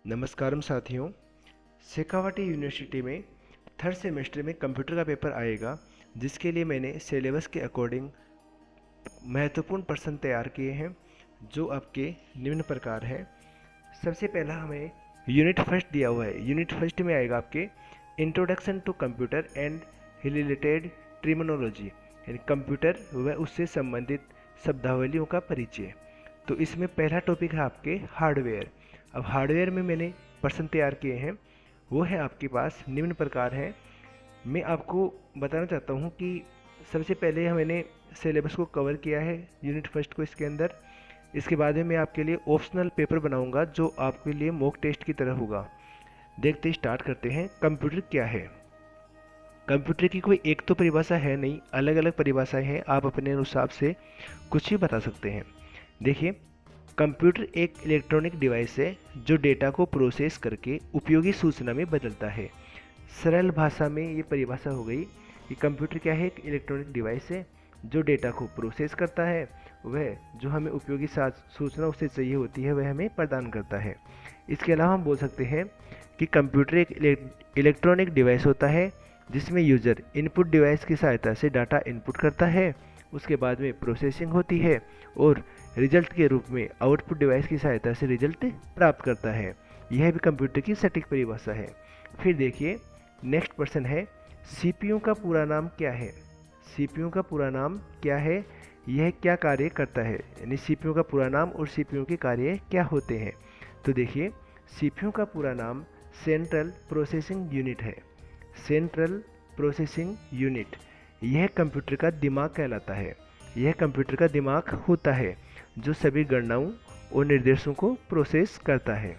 नमस्कारम साथियों। शेखावाटी यूनिवर्सिटी में third semester में कंप्यूटर का पेपर आएगा, जिसके लिए मैंने सिलेबस के अकॉर्डिंग महत्वपूर्ण प्रश्न तैयार किए हैं, जो आपके निम्न प्रकार हैं। सबसे पहला हमें यूनिट फर्स्ट दिया हुआ है। यूनिट फर्स्ट में आएगा आपके introduction to computer and related terminology, यानी कंप्यूटर व उससे संबंधित शब्दावलियों का परिचय। तो इसमें पहला टॉपिक है आपके हार्डवेयर। अब हार्डवेयर में मैंने प्रश्न तैयार किए हैं, वो है आपके पास निम्न प्रकार हैं। मैं आपको बताना चाहता हूँ कि सबसे पहले मैंने सिलेबस को कवर किया है यूनिट फर्स्ट को इसके अंदर। इसके बाद में मैं आपके लिए ऑप्शनल पेपर बनाऊंगा, जो आपके लिए मॉक टेस्ट की तरह होगा। देखते स्टार्ट करते हैं। कंप्यूटर क्या है? कंप्यूटर की कोई एक तो परिभाषा है नहीं, अलग अलग परिभाषाएं हैं, आप अपने अनुसार से कुछ भी बता सकते हैं। देखिए, कंप्यूटर एक इलेक्ट्रॉनिक डिवाइस है जो डेटा को प्रोसेस करके उपयोगी सूचना में बदलता है। सरल भाषा में ये परिभाषा हो गई कि कंप्यूटर क्या है? एक इलेक्ट्रॉनिक डिवाइस है जो डेटा को प्रोसेस करता है, वह जो हमें उपयोगी सूचना उससे चाहिए होती है वह हमें प्रदान करता है। इसके अलावा हम बोल सकते हैं कि कंप्यूटर एक इलेक्ट्रॉनिक डिवाइस होता है जिसमें यूज़र इनपुट डिवाइस की सहायता से डाटा इनपुट करता है, उसके बाद में प्रोसेसिंग होती है और रिजल्ट के रूप में आउटपुट डिवाइस की सहायता से रिजल्ट प्राप्त करता है। यह भी कंप्यूटर की सटीक परिभाषा है। फिर देखिए, नेक्स्ट प्रश्न है, सीपीयू का पूरा नाम क्या है? सीपीयू का पूरा नाम क्या है? यह क्या कार्य करता है? यानी सीपीयू का पूरा नाम और सीपीयू के कार्य क्या होते हैं? तो देखिए, सीपीयू का पूरा नाम सेंट्रल प्रोसेसिंग यूनिट है। सेंट्रल प्रोसेसिंग यूनिट यह कंप्यूटर का दिमाग कहलाता है। यह कंप्यूटर का दिमाग होता है जो सभी गणनाओं और निर्देशों को प्रोसेस करता है।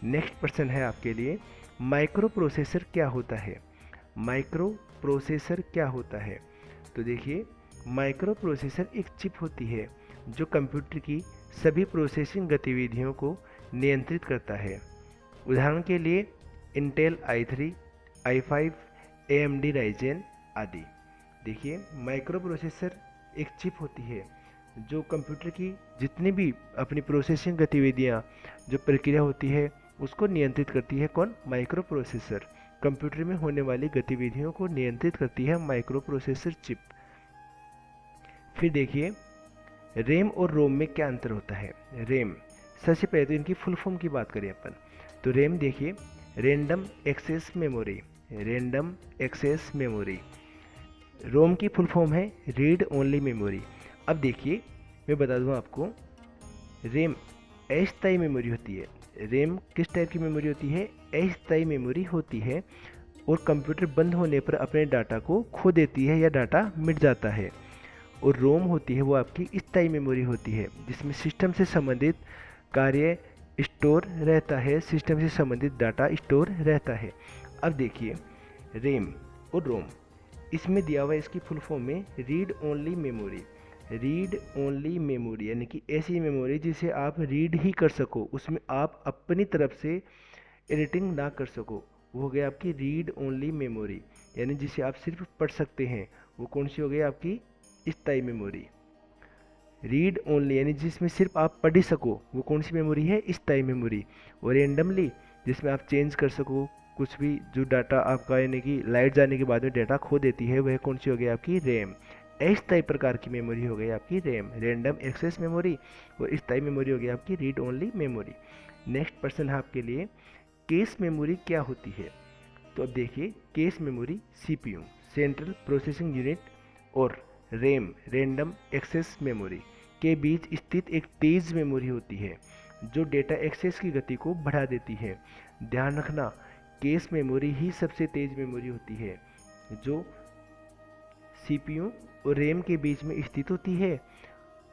नेक्स्ट प्रश्न है आपके लिए, माइक्रो प्रोसेसर क्या होता है? माइक्रो प्रोसेसर क्या होता है? तो देखिए, माइक्रो प्रोसेसर एक चिप होती है जो कंप्यूटर की सभी प्रोसेसिंग गतिविधियों को नियंत्रित करता है। उदाहरण के लिए Intel i3, i5, AMD risen आदि। देखिए, माइक्रो प्रोसेसर एक चिप होती है जो कंप्यूटर की जितनी भी अपनी प्रोसेसिंग गतिविधियाँ, जो प्रक्रिया होती है उसको नियंत्रित करती है। कौन? Micro processor. कंप्यूटर में होने वाली गतिविधियों को नियंत्रित करती है माइक्रो प्रोसेसर चिप। फिर देखिए, रैम और रोम में क्या अंतर होता है? रैम, सबसे पहले तो इनकी फुल फॉर्म की बात करें अपन, तो रैम देखिए, random access memory. Random access memory. ROM की फुल फॉर्म है रीड ओनली मेमोरी। अब देखिए, मैं बता दूं आपको, रैम अस्थायी मेमोरी होती है। रैम किस टाइप की मेमोरी होती है? अस्थायी मेमोरी होती है, और कंप्यूटर बंद होने पर अपने डाटा को खो देती है या डाटा मिट जाता है। और रोम होती है वो आपकी स्थायी मेमोरी होती है, जिसमें सिस्टम से संबंधित कार्य स्टोर रहता है, सिस्टम से संबंधित डाटा स्टोर रहता है। अब देखिए, रैम और रोम, इसमें दिया हुआ है इसकी फुल फॉर्म में read only memory. Read only memory यानी कि ऐसी मेमोरी जिसे आप रीड ही कर सको, उसमें आप अपनी तरफ से एडिटिंग ना कर सको, वो हो गया आपकी रीड ओनली मेमोरी। यानी जिसे आप सिर्फ पढ़ सकते हैं, वो कौन सी हो गई? आपकी स्थायी मेमोरी। रीड ओनली यानी जिसमें सिर्फ आप पढ़ ही सको, वो कौन सी मेमोरी है? स्थायी मेमोरी। और रेंडमली, जिसमें आप चेंज कर सको कुछ भी, जो डाटा आपका यानी कि लाइट जाने के बाद में डाटा खो देती है, वह कौन सी हो गई? आपकी रैम। अस्थायी प्रकार की मेमोरी हो गई आपकी रैम, रैंडम एक्सेस मेमोरी। और स्थायी मेमोरी हो गई आपकी रीड ओनली मेमोरी। नेक्स्ट प्रश्न है आपके लिए, केस मेमोरी क्या होती है? तो अब देखिए, case memory CPU central processing unit और रैम रैंडम एक्सेस मेमोरी के बीच स्थित एक तेज मेमोरी होती है जो डेटा एक्सेस की गति को बढ़ा देती है। ध्यान रखना, केस मेमोरी ही सबसे तेज मेमोरी होती है जो सीपीयू और रैम के बीच में स्थित होती है,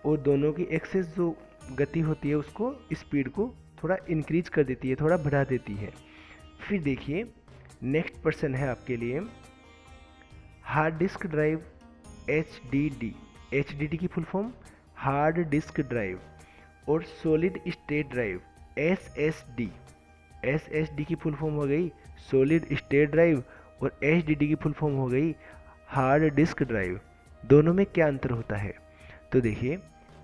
और दोनों की एक्सेस जो गति होती है उसको, स्पीड को थोड़ा इंक्रीज कर देती है, थोड़ा बढ़ा देती है। फिर देखिए, नेक्स्ट प्रश्न है आपके लिए, hard disk drive HDD। HDD की full form hard disk drive, और solid state drive SSD। SSD की फुल फॉर्म हो गई सॉलिड स्टेट ड्राइव, और HDD की फुल फॉर्म हो गई हार्ड डिस्क ड्राइव। दोनों में क्या अंतर होता है? तो देखिए,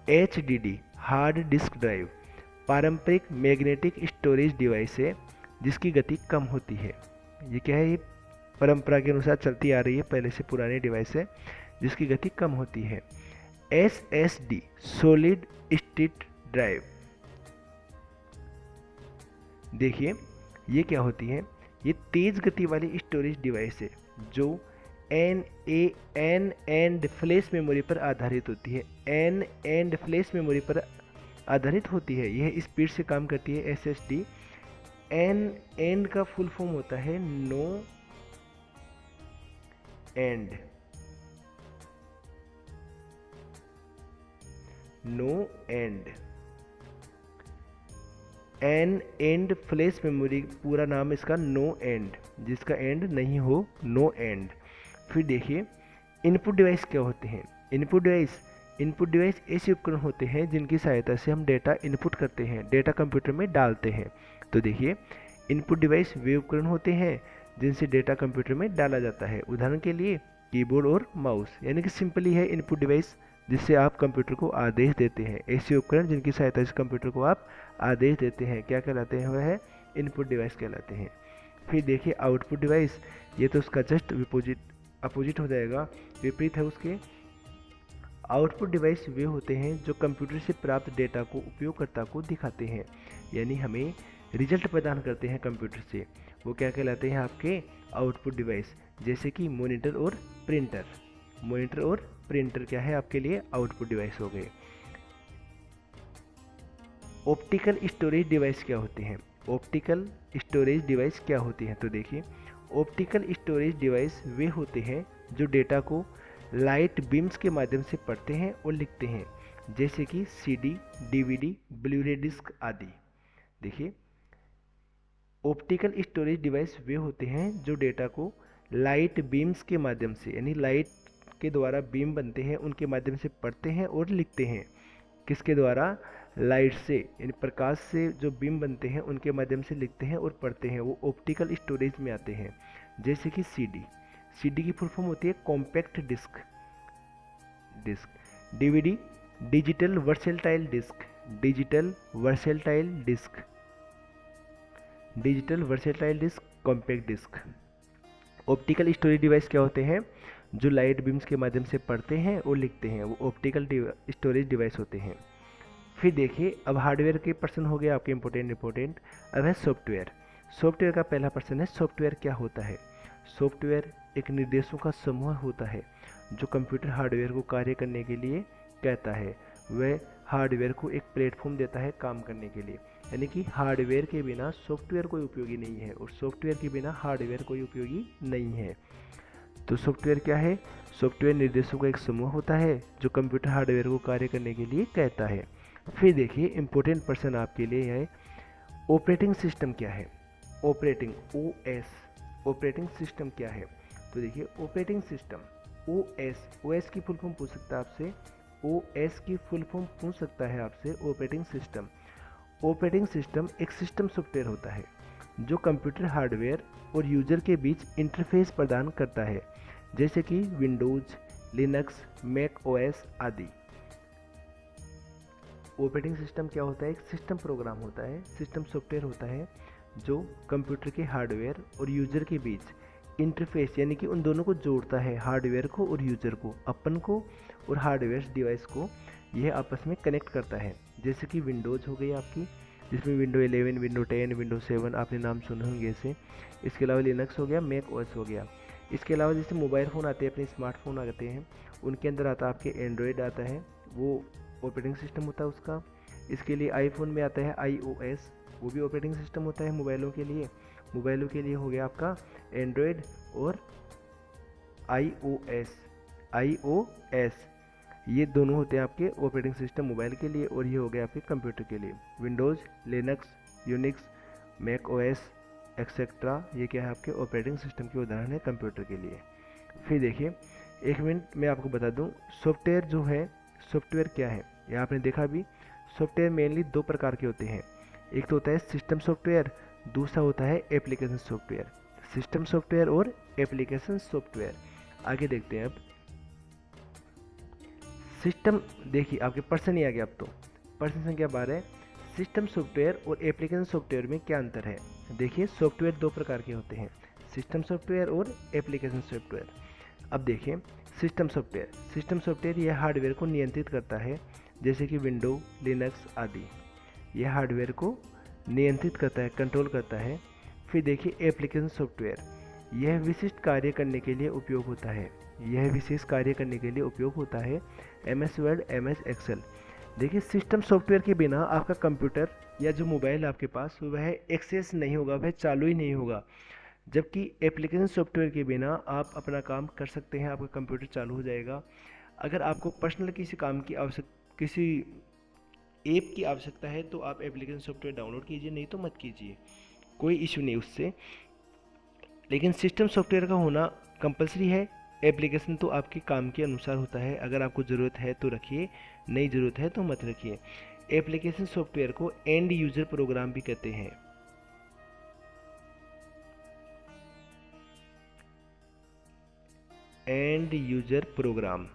HDD हार्ड डिस्क ड्राइव पारंपरिक मैग्नेटिक स्टोरेज डिवाइस है जिसकी गति कम होती है। ये क्या है, ये परंपरा के अनुसार चलती आ रही है, पहले से पुरानी डिवाइस है जिसकी गति कम होती है। SSD सॉलिड स्टेट ड्राइव, देखिए ये क्या होती है, ये तेज गति वाली स्टोरेज डिवाइस है जो एन एंड फ्लैश मेमोरी पर आधारित होती है। एन एंड फ्लैश मेमोरी पर आधारित होती है, यह स्पीड से काम करती है। SSD एन एंड का फुल फॉर्म होता है no and, no and. NAND flash memory पूरा नाम इसका नो एंड, जिसका एंड नहीं हो, नो एंड। फिर देखिए इनपुट डिवाइस क्या होते हैं। इनपुट डिवाइस ऐसे उपकरण होते हैं जिनकी सहायता से हम डेटा इनपुट करते हैं, डेटा कंप्यूटर में डालते हैं। तो देखिए इनपुट डिवाइस वे उपकरण होते हैं जिनसे डेटा कंप्यूटर में डाला जाता है। उदाहरण के लिए कीबोर्ड और माउस, यानी कि सिंपली है इनपुट डिवाइस जिससे आप कंप्यूटर को आदेश देते हैं। ऐसे उपकरण जिनकी सहायता से कंप्यूटर को आप आदेश देते हैं क्या कहलाते हैं, वह है इनपुट डिवाइस कहलाते हैं। फिर देखिए आउटपुट डिवाइस, ये तो उसका जस्ट अपोजिट हो जाएगा, विपरीत है उसके। आउटपुट डिवाइस वे होते हैं जो कंप्यूटर से प्राप्त डेटा को उपयोगकर्ता को दिखाते हैं, यानी हमें रिजल्ट प्रदान करते हैं कंप्यूटर से। वो क्या कहलाते हैं आपके आउटपुट डिवाइस, जैसे कि मॉनिटर और प्रिंटर। मॉनिटर और प्रिंटर क्या है आपके लिए, आउटपुट डिवाइस हो गए। ऑप्टिकल स्टोरेज डिवाइस क्या होते हैं। ऑप्टिकल स्टोरेज डिवाइस क्या होती हैं, तो देखिए ऑप्टिकल स्टोरेज डिवाइस वे होते हैं जो डेटा को लाइट बीम्स के माध्यम से पढ़ते हैं और लिखते हैं, जैसे कि CD, DVD, ब्लूरे डिस्क आदि। देखिए ऑप्टिकल स्टोरेज डिवाइस वे होते हैं जो डेटा को लाइट बीम्स के माध्यम से, यानी लाइट के द्वारा बीम बनते हैं उनके माध्यम से पढ़ते हैं और लिखते हैं। किसके द्वारा, लाइट से, यानी प्रकाश से जो बीम बनते हैं उनके माध्यम से लिखते हैं और पढ़ते हैं, वो ऑप्टिकल स्टोरेज में आते हैं। जैसे कि CD की फुल फॉर्म होती है compact disc. DVD digital versatile disc, compact disc. Optical storage device क्या होते हैं, जो लाइट बीम्स के माध्यम से पढ़ते हैं और लिखते हैं, वो ऑप्टिकल स्टोरेज डिवाइस होते हैं। फिर देखिए अब हार्डवेयर के पर्सन हो गया आपके इंपॉर्टेंट। अब है सॉफ्टवेयर का पहला पर्सन है। सॉफ्टवेयर क्या होता है, सॉफ्टवेयर एक निर्देशों का समूह होता है जो कंप्यूटर हार्डवेयर को कार्य करने के लिए कहता है। वह हार्डवेयर को एक प्लेटफॉर्म देता है काम करने के लिए, यानी कि हार्डवेयर के बिना सॉफ्टवेयर कोई उपयोगी नहीं है और सॉफ्टवेयर के बिना हार्डवेयर कोई उपयोगी नहीं है। तो सॉफ्टवेयर क्या है, सॉफ्टवेयर निर्देशों का एक समूह होता है जो कंप्यूटर हार्डवेयर को कार्य करने के लिए कहता है। फिर देखिए इंपॉर्टेंट पर्सन आपके लिए है ऑपरेटिंग सिस्टम क्या है। ऑपरेटिंग सिस्टम क्या है, तो देखिए ऑपरेटिंग सिस्टम OS की फुल फॉर्म पूछ सकता है आपसे, OS की फुल फॉर्म पूछ सकता है आपसे ऑपरेटिंग सिस्टम एक सिस्टम सॉफ्टवेयर होता है जो कंप्यूटर हार्डवेयर और यूजर के बीच इंटरफेस प्रदान करता है, जैसे कि विंडोज, लिनक्स, मैक OS आदि। ऑपरेटिंग सिस्टम क्या होता है, एक सिस्टम प्रोग्राम होता है, सिस्टम सॉफ्टवेयर होता है जो कंप्यूटर के हार्डवेयर और यूजर के बीच इंटरफेस, यानी कि उन दोनों को जोड़ता है, हार्डवेयर को और यूजर को, अपन को और हार्डवेयर डिवाइस को यह आपस में कनेक्ट करता है। जैसे कि विंडोज हो गई आपकी, जिसमें विंडो 11, विंडो 10, विंडो 7 आपने नाम सुने होंगे ऐसे। इसके अलावा लिनक्स हो गया, मैक OS हो गया। इसके अलावा जैसे मोबाइल फ़ोन आते हैं, अपने स्मार्टफोन आते हैं, उनके अंदर आता है आपके एंड्रॉयड आता है, वो ऑपरेटिंग सिस्टम होता है उसका। इसके लिए आईफोन में आता है iOS, वो भी ऑपरेटिंग सिस्टम होता है मोबाइलों के लिए। मोबाइलों के लिए हो गया आपका एंड्रॉयड और iOS, ये दोनों होते हैं आपके ऑपरेटिंग सिस्टम मोबाइल के लिए, और ये हो गया आपके कंप्यूटर के लिए। Windows, Linux, Unix, Mac OS etcetera, ये क्या है आपके ऑपरेटिंग सिस्टम के उदाहरण है कंप्यूटर के लिए। फिर देखिए 1 मिनट मैं आपको बता दूं, सॉफ्टवेयर जो है, सॉफ्टवेयर क्या है, यहाँ आपने देखा भी, सॉफ्टवेयर मेनली 2 प्रकार के होते हैं। एक तो होता है सिस्टम सॉफ्टवेयर, दूसरा होता है एप्लीकेशन सॉफ्टवेयर। सिस्टम सॉफ्टवेयर और एप्लीकेशन सॉफ्टवेयर, आगे देखते हैं। अब सिस्टम, देखिए आपके पर्सन ही आ गया। अब तो पर्सन संख्या 12 है। सिस्टम सॉफ्टवेयर और एप्लीकेशन सॉफ्टवेयर में क्या अंतर है? देखिए, सॉफ्टवेयर दो प्रकार के होते हैं, सिस्टम सॉफ्टवेयर और एप्लीकेशन सॉफ्टवेयर। अब देखिए, सिस्टम सॉफ्टवेयर यह हार्डवेयर को नियंत्रित करता है, जैसे कि विंडो, लिनक्स आदि। यह हार्डवेयर को नियंत्रित करता है, कंट्रोल करता है। फिर देखिए एप्लीकेशन सॉफ्टवेयर, यह विशिष्ट कार्य करने के लिए उपयोग होता है। MS Word, MS Excel. देखिए, सिस्टम सॉफ्टवेयर के बिना आपका कंप्यूटर या जो मोबाइल आपके पास वह एक्सेस नहीं होगा, वह चालू ही नहीं होगा। जबकि एप्लीकेशन सॉफ्टवेयर के बिना आप अपना काम कर सकते हैं, आपका कंप्यूटर चालू हो जाएगा। अगर आपको पर्सनल किसी ऐप की आवश्यकता है तो आप एप्लीकेशन सॉफ्टवेयर डाउनलोड कीजिए, नहीं तो मत कीजिए, कोई इशू नहीं उससे। लेकिन सिस्टम सॉफ्टवेयर का होना कंपलसरी है। एप्लीकेशन तो आपके काम के अनुसार होता है, अगर आपको ज़रूरत है तो रखिए, नहीं ज़रूरत है तो मत रखिए। एप्लीकेशन सॉफ्टवेयर को एंड यूज़र प्रोग्राम भी कहते हैं। End user program,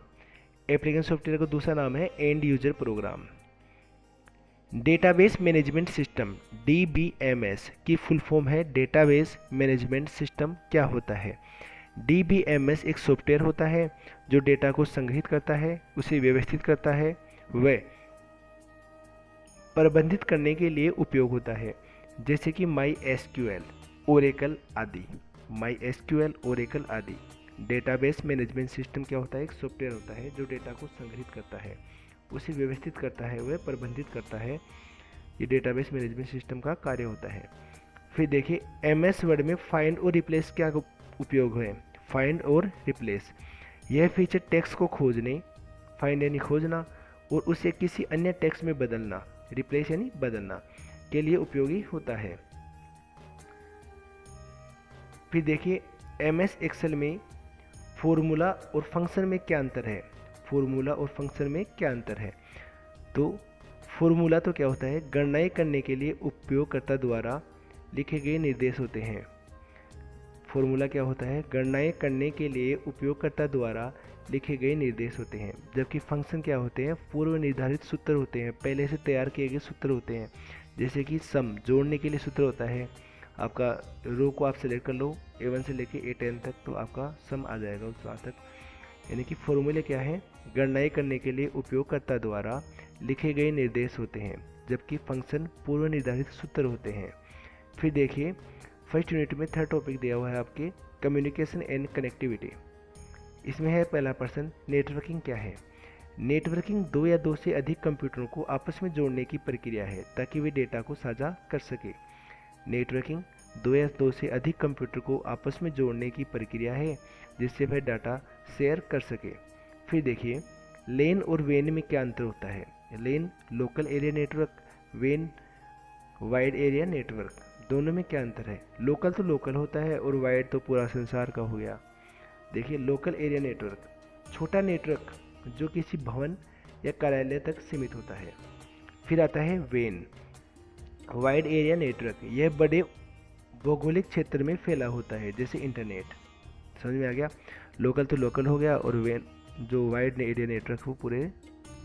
application software का दूसरा नाम है end user program. Database management system, DBMS की फुल फॉर्म है डेटाबेस मैनेजमेंट सिस्टम। क्या होता है? DBMS एक सॉफ्टवेयर होता है जो डेटा को संग्रहित करता है, उसे व्यवस्थित करता है, व प्रबंधित करने के लिए उपयोग होता है, जैसे कि MySQL, ओरेकल आदि। डेटाबेस मैनेजमेंट सिस्टम क्या होता है? एक सॉफ्टवेयर होता है जो डेटा को संग्रहित करता है, उसे व्यवस्थित करता है, वह प्रबंधित करता है। ये डेटाबेस मैनेजमेंट सिस्टम का कार्य होता है। फिर देखिए MS वर्ड में फाइंड और रिप्लेस क्या उपयोग है? फाइंड और रिप्लेस, यह फीचर टेक्स्ट को खोजने, फाइंड यानी खोजना, और उसे किसी अन्य टेक्स्ट में बदलना, रिप्लेस यानी बदलना के लिए उपयोगी होता है। फिर देखिए MS एक्सेल में फॉर्मूला और फंक्शन में क्या अंतर है? तो फॉर्मूला तो क्या होता है? गणनाएं करने के लिए उपयोगकर्ता द्वारा लिखे गए निर्देश होते हैं। फॉर्मूला क्या होता है? गणनाएं करने के लिए उपयोगकर्ता द्वारा लिखे गए निर्देश होते हैं। जबकि फंक्शन क्या होते हैं? पूर्व निर्धारित सूत्र होते हैं, पहले से तैयार किए गए सूत्र होते हैं। जैसे कि सम, जोड़ने के लिए सूत्र होता है। आपका रो को आप सेलेक्ट कर लो, A1 से लेके A10 तक, तो आपका सम आ जाएगा उस बात तक। यानी कि फॉर्मूले क्या है? गणनाएं करने के लिए उपयोगकर्ता द्वारा लिखे गए निर्देश होते हैं, जबकि फंक्शन पूर्व निर्धारित सूत्र होते हैं। फिर देखिए फर्स्ट यूनिट में थर्ड टॉपिक दिया हुआ है आपके कम्युनिकेशन एंड कनेक्टिविटी। इसमें है पहला प्रश्न, नेटवर्किंग क्या है? नेटवर्किंग दो या दो से अधिक कंप्यूटरों को आपस में जोड़ने की प्रक्रिया है ताकि वे डेटा को साझा कर सके। नेटवर्किंग दो या दो से अधिक कंप्यूटर को आपस में जोड़ने की प्रक्रिया है जिससे वह डाटा शेयर कर सके। फिर देखिए लेन और वेन में क्या अंतर होता है? लेन लोकल एरिया नेटवर्क, वेन वाइड एरिया नेटवर्क, दोनों में क्या अंतर है? लोकल तो लोकल होता है और वाइड तो पूरा संसार का हो गया। देखिए लोकल एरिया नेटवर्क, छोटा नेटवर्क जो किसी भवन या कार्यालय तक सीमित होता है। फिर आता है वेन, वाइड एरिया नेटवर्क, यह बड़े भौगोलिक क्षेत्र में फैला होता है, जैसे इंटरनेट। समझ में आ गया? लोकल तो लोकल हो गया, और वेन जो वाइड एरिया नेटवर्क वो पूरे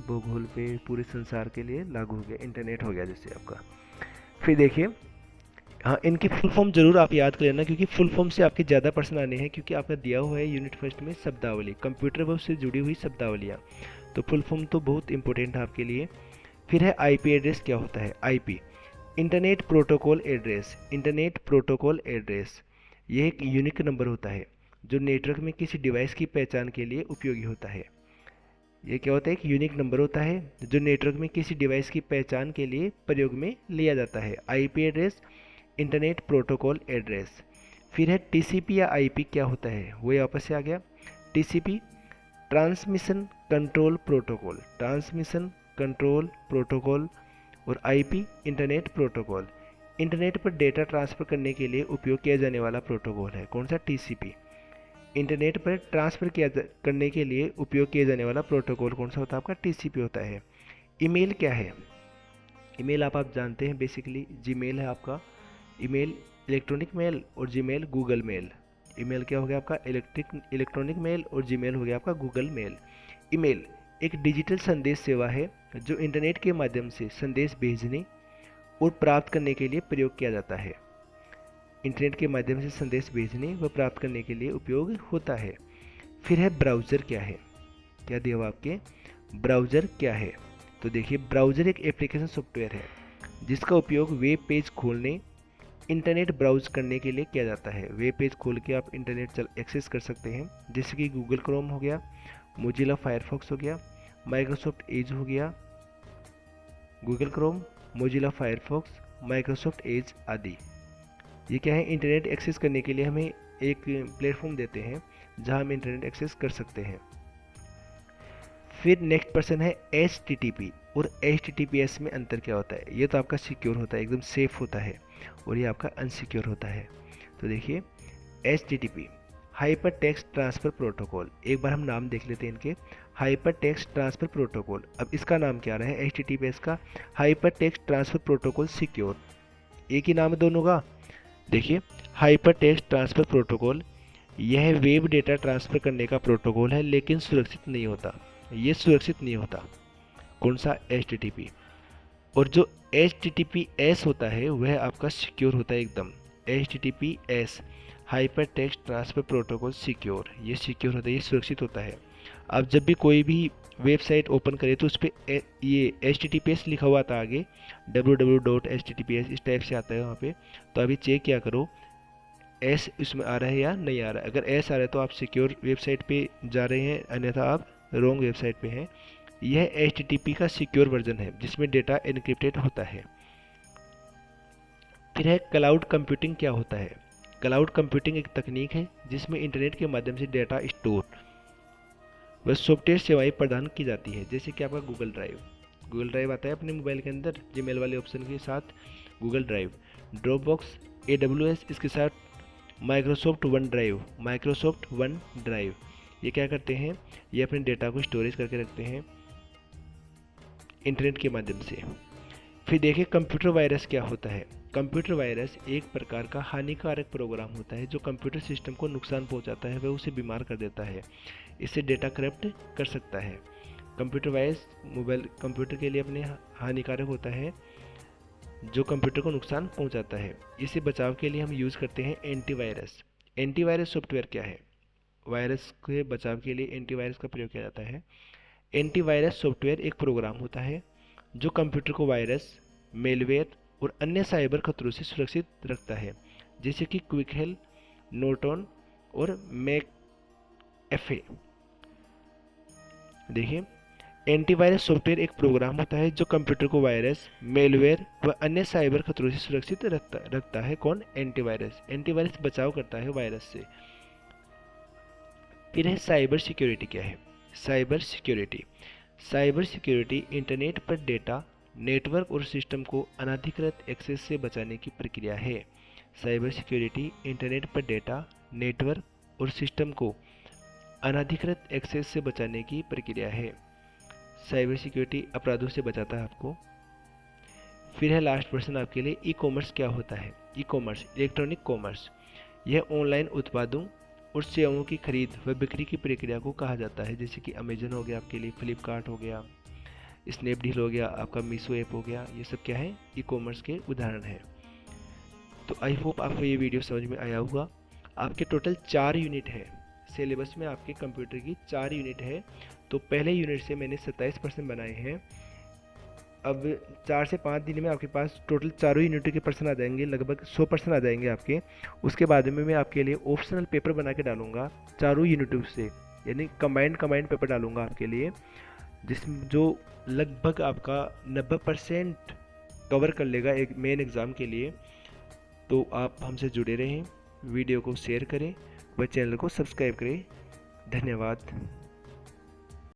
भूगोल पे, पूरे संसार के लिए लागू हो गया, इंटरनेट हो गया जैसे आपका। फिर देखिए हाँ, इनकी फुल फॉर्म जरूर आप याद कर लेना, क्योंकि फुल फॉर्म से आपके ज़्यादा प्रश्न आने हैं, क्योंकि आपका दिया हुआ है यूनिट फर्स्ट में शब्दावली, कंप्यूटर वेब से जुड़ी हुई शब्दावलियाँ, तो फुल फॉर्म तो बहुत इंपॉर्टेंट है आपके लिए। फिर है IP एड्रेस। क्या होता है IP? Internet protocol address. Internet protocol address यह एक यूनिक नंबर होता है जो नेटवर्क में किसी डिवाइस की पहचान के लिए उपयोगी होता है। ये क्या होता है? एक यूनिक नंबर होता है जो नेटवर्क में किसी डिवाइस की पहचान के लिए प्रयोग में लिया जाता है। IP address, internet protocol address. फिर है TCP या IP। क्या होता है? वो वापस से आ गया। TCP transmission control protocol, transmission control protocol, और IP इंटरनेट प्रोटोकॉल, इंटरनेट पर डेटा ट्रांसफ़र करने के लिए उपयोग किया जाने वाला प्रोटोकॉल है। कौन सा? TCP। इंटरनेट पर ट्रांसफ़र करने के लिए उपयोग किया जाने वाला प्रोटोकॉल कौन सा होता है? आपका TCP होता है। ईमेल क्या है? ईमेल आप जानते हैं, बेसिकली जीमेल है आपका। ईमेल इलेक्ट्रॉनिक मेल और जीमेल गूगल मेल। ईमेल क्या हो गया आपका? इलेक्ट्रॉनिक मेल, और जीमेल हो गया आपका गूगल मेल। ईमेल एक डिजिटल संदेश सेवा है जो इंटरनेट के माध्यम से संदेश भेजने और प्राप्त करने के लिए प्रयोग किया जाता है। इंटरनेट के माध्यम से संदेश भेजने व प्राप्त करने के लिए उपयोग होता है। फिर है ब्राउज़र क्या है, क्या दिया हुआ आपके, ब्राउज़र क्या है। तो देखिए ब्राउज़र एक एप्लीकेशन सॉफ्टवेयर है जिसका उपयोग वेब पेज खोलने, इंटरनेट ब्राउज़ करने के लिए किया जाता है। वेब पेज खोल के आप इंटरनेट एक्सेस कर सकते हैं, जैसे कि गूगल क्रोम हो गया, मोजिला फायरफॉक्स हो गया, माइक्रोसॉफ्ट एज हो गया, Google Chrome, Mozilla Firefox, Microsoft Edge आदि। ये क्या है, इंटरनेट एक्सेस करने के लिए हमें एक प्लेटफॉर्म देते हैं जहां हम इंटरनेट एक्सेस कर सकते हैं। फिर नेक्स्ट पर्सन है HTTP और HTTPS में अंतर क्या होता है। ये तो आपका सिक्योर होता है, एकदम सेफ होता है, और ये आपका अनसिक्योर होता है। तो देखिए HTTP hyper text transfer protocol, एक बार हम नाम देख लेते हैं इनके। हाइपर टेक्स्ट ट्रांसफ़र प्रोटोकॉल, अब इसका नाम क्या रहा है HTTPS का, hyper text transfer protocol secure. एक ही नाम है दोनों का। देखिए हाइपर टेक्स्ट ट्रांसफ़र प्रोटोकॉल, यह वेब डेटा ट्रांसफ़र करने का प्रोटोकॉल है, लेकिन सुरक्षित नहीं होता। ये सुरक्षित नहीं होता। कौन सा, HTTP। और जो HTTPS होता है वह आपका सिक्योर होता है एकदम। HTTPS hyper text transfer protocol secure, ये सिक्योर होता है, ये सुरक्षित होता है। आप जब भी कोई भी वेबसाइट ओपन करें तो उस पर ये HTTPS लिखा हुआ था आगे, www.https इस टाइप से आता है वहाँ पे। तो अभी चेक क्या करो S इसमें आ रहा है या नहीं आ रहा है। अगर S आ रहा है तो आप सिक्योर वेबसाइट पे जा रहे हैं, अन्यथा आप रॉन्ग वेबसाइट पे हैं। यह HTTP का सिक्योर वर्जन है जिसमें डेटा एन्क्रिप्टेड होता है। फिर है क्लाउड कंप्यूटिंग क्या होता है। क्लाउड कंप्यूटिंग एक तकनीक है जिसमें इंटरनेट के माध्यम से डेटा स्टोर व सॉफ्टवेयर सेवाएं प्रदान की जाती है, जैसे कि आपका गूगल ड्राइव आता है अपने मोबाइल के अंदर जीमेल वाले ऑप्शन के साथ, गूगल ड्राइव, ड्रॉपबॉक्स, AWS, इसके साथ माइक्रोसॉफ्ट वन ड्राइव। ये क्या करते हैं, ये अपने डेटा को स्टोरेज करके रखते हैं इंटरनेट के माध्यम से। फिर देखिए कंप्यूटर वायरस क्या होता है। कंप्यूटर वायरस एक प्रकार का हानिकारक प्रोग्राम होता है जो कंप्यूटर सिस्टम को नुकसान पहुंचाता है, वह उसे बीमार कर देता है, इससे डेटा करप्ट कर सकता है। कंप्यूटर वायरस मोबाइल कंप्यूटर के लिए अपने हानिकारक होता है, जो कंप्यूटर को नुकसान पहुंचाता है। इससे बचाव के लिए हम यूज़ करते हैं एंटीवायरस। एंटीवायरस सॉफ्टवेयर क्या है, वायरस के बचाव के लिए एंटीवायरस का प्रयोग किया जाता है। एंटीवायरस सॉफ्टवेयर एक प्रोग्राम होता है जो कंप्यूटर को वायरस, मेलवेयर और अन्य साइबर खतरों से सुरक्षित रखता है, जैसे कि क्विक हेल्प, नोर्टन और मैकएफे। देखिए एंटीवायरस सॉफ्टवेयर एक प्रोग्राम होता है जो कंप्यूटर को वायरस, मेलवेयर व अन्य साइबर खतरों से सुरक्षित रखता है। कौन, एंटीवायरस। एंटीवायरस बचाव करता है वायरस से। फिर है साइबर सिक्योरिटी क्या है। साइबर सिक्योरिटी इंटरनेट पर डेटा, नेटवर्क और सिस्टम को अनधिकृत एक्सेस से बचाने की प्रक्रिया है। साइबर सिक्योरिटी इंटरनेट पर डेटा, नेटवर्क और सिस्टम को अनधिकृत एक्सेस से बचाने की प्रक्रिया है। साइबर सिक्योरिटी अपराधों से बचाता है आपको। फिर है लास्ट पर्सन आपके लिए, ई कॉमर्स क्या होता है। ई कॉमर्स, इलेक्ट्रॉनिक कॉमर्स, यह ऑनलाइन उत्पादों और सेवाओं की खरीद व बिक्री की प्रक्रिया को कहा जाता है, जैसे कि अमेजन हो गया आपके लिए, फ्लिपकार्ट हो गया, स्नैपडील हो गया, आपका मीशो ऐप हो गया। ये सब क्या है, ई कॉमर्स के उदाहरण हैं। तो आई होप आपको ये वीडियो समझ में आया होगा। आपके टोटल 4 यूनिट है सिलेबस में, आपके कंप्यूटर की 4 यूनिट है। तो पहले यूनिट से मैंने 27% बनाए हैं। अब 4 से 5 दिन में आपके पास टोटल चारों यूनिट के पर्सन आ जाएंगे, लगभग 100% आ जाएंगे आपके। उसके बाद में मैं आपके लिए ऑप्शनल पेपर बना के डालूंगा चारों यूनिट से, यानी कंबाइंड पेपर डालूंगा आपके लिए, जिसमें जो लगभग आपका 90% कवर कर लेगा एक मेन एग्ज़ाम के लिए। तो आप हमसे जुड़े रहें, वीडियो को शेयर करें व चैनल को सब्सक्राइब करें। धन्यवाद।